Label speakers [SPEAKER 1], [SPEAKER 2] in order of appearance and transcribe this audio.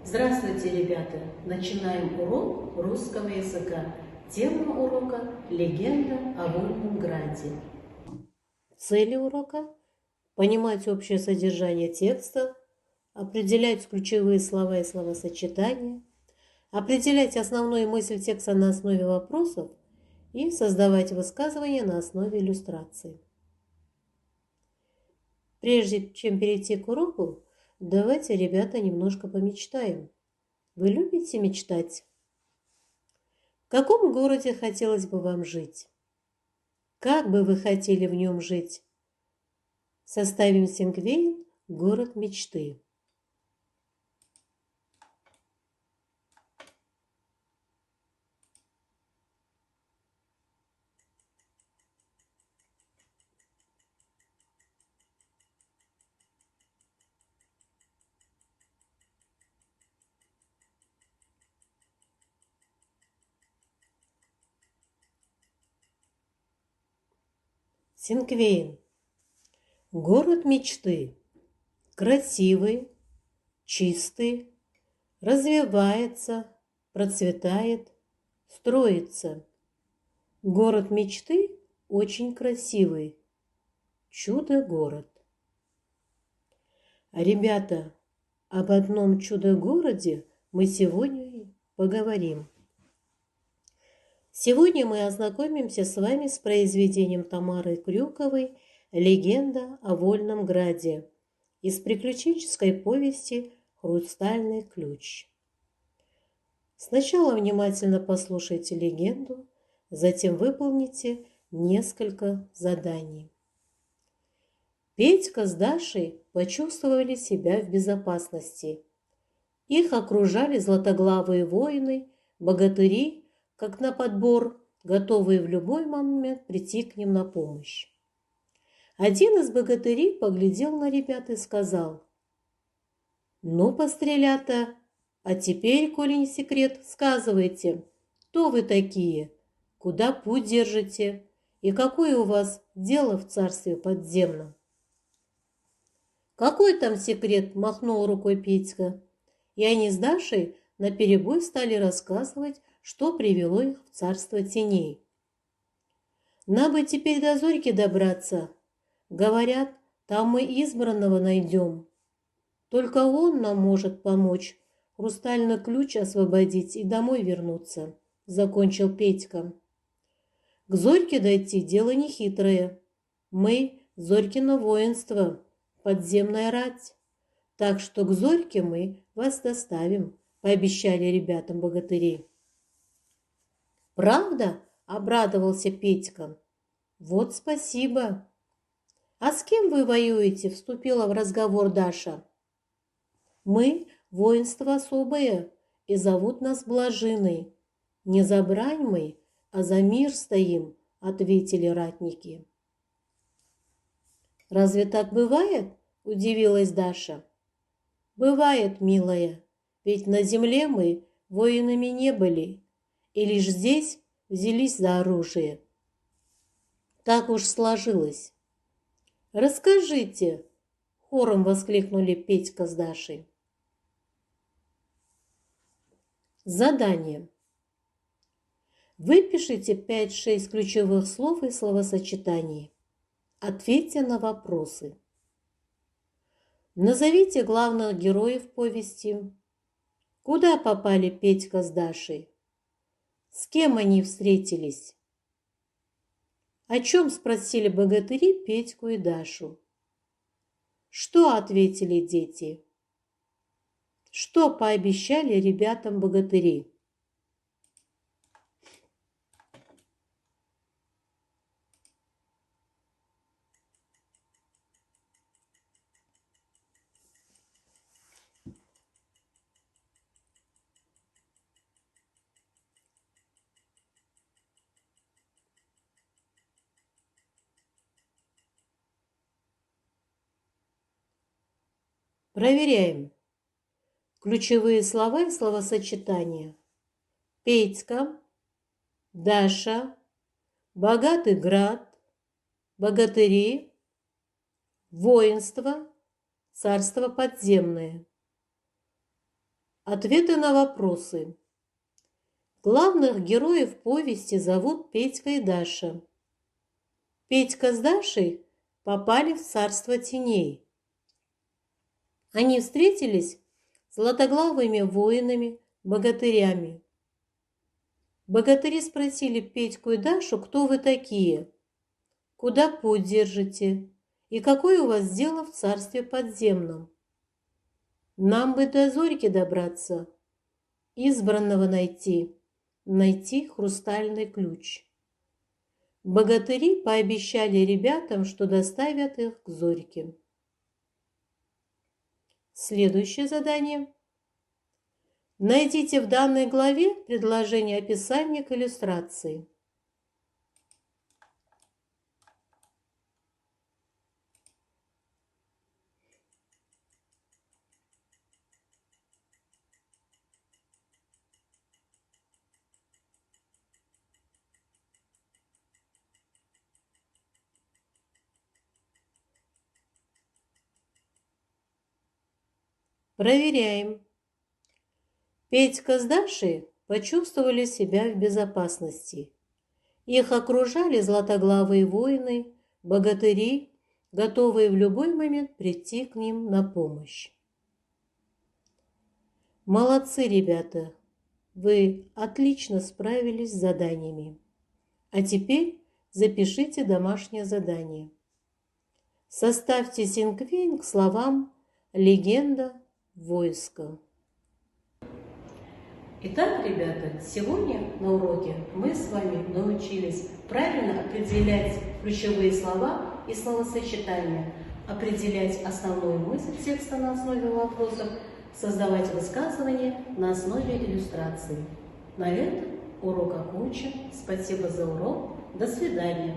[SPEAKER 1] Здравствуйте, ребята! Начинаем урок русского языка. Тема урока – легенда о Вольном Граде. Цели урока – понимать общее содержание текста, определять ключевые слова и словосочетания, определять основную мысль текста на основе вопросов и создавать высказывания на основе иллюстраций. Прежде чем перейти к уроку, давайте, ребята, немножко помечтаем. Вы любите мечтать? В каком городе хотелось бы вам жить? Как бы вы хотели в нем жить? Составим синквейн «Город мечты». Синквейн. Город мечты. Красивый, чистый, развивается, процветает, строится. Город мечты очень красивый. Чудо-город. Ребята, об одном чудо-городе мы сегодня поговорим. Сегодня мы ознакомимся с вами с произведением Тамары Крюковой «Легенда о Вольном Граде» из приключенческой повести «Хрустальный ключ». Сначала внимательно послушайте легенду, затем выполните несколько заданий. Петька с Дашей почувствовали себя в безопасности. Их окружали златоглавые воины, богатыри, как на подбор, готовые в любой момент прийти к ним на помощь. Один из богатырей поглядел на ребят и сказал: «Ну, пострелята, а теперь, коли не секрет, сказывайте, кто вы такие, куда путь держите и какое у вас дело в царстве подземном?» «Какой там секрет?» – махнул рукой Петька. И они с Дашей наперебой стали рассказывать, что привело их в царство теней. «Нам бы теперь до Зорьки добраться. Говорят, там мы избранного найдем. Только он нам может помочь хрустальный ключ освободить и домой вернуться», — закончил Петька. «К Зорьке дойти дело нехитрое. Мы — Зорькино воинство, подземная рать. Так что к Зорьке мы вас доставим», — пообещали ребятам богатыри. «Правда?» – обрадовался Петька. «Вот спасибо». «А с кем вы воюете?» – вступила в разговор Даша. «Мы – воинство особое, и зовут нас Блажиной. Не за брань мы, а за мир стоим», – ответили ратники. «Разве так бывает?» – удивилась Даша. «Бывает, милая, ведь на земле мы воинами не были, и лишь здесь взялись за оружие. Так уж сложилось». «Расскажите!» – хором воскликнули Петька с Дашей. Задание. Выпишите 5-6 ключевых слов и словосочетаний. Ответьте на вопросы. Назовите главных героев повести. Куда попали Петька с Дашей? С кем они встретились? О чем спросили богатыри Петьку и Дашу? Что ответили дети? Что пообещали ребятам богатыри? Проверяем. Ключевые слова и словосочетания. Петька, Даша, богатый град, богатыри, воинство, царство подземное. Ответы на вопросы. Главных героев повести зовут Петька и Даша. Петька с Дашей попали в царство теней. Они встретились с златоглавыми воинами, богатырями. Богатыри спросили Петьку и Дашу, кто вы такие, куда путь держите и какое у вас дело в царстве подземном. Нам бы до Зорьки добраться, избранного найти хрустальный ключ. Богатыри пообещали ребятам, что доставят их к Зорьке. Следующее задание. Найдите в данной главе предложение описания к иллюстрации. Проверяем. Петька с Дашей почувствовали себя в безопасности. Их окружали златоглавые воины, богатыри, готовые в любой момент прийти к ним на помощь. Молодцы, ребята! Вы отлично справились с заданиями. А теперь запишите домашнее задание. Составьте синквейн к словам «Легенда войска». Итак, ребята, сегодня на уроке мы с вами научились правильно определять ключевые слова и словосочетания, определять основную мысль текста на основе вопросов, создавать высказывания на основе иллюстраций. На этом урок окончен. Спасибо за урок. До свидания.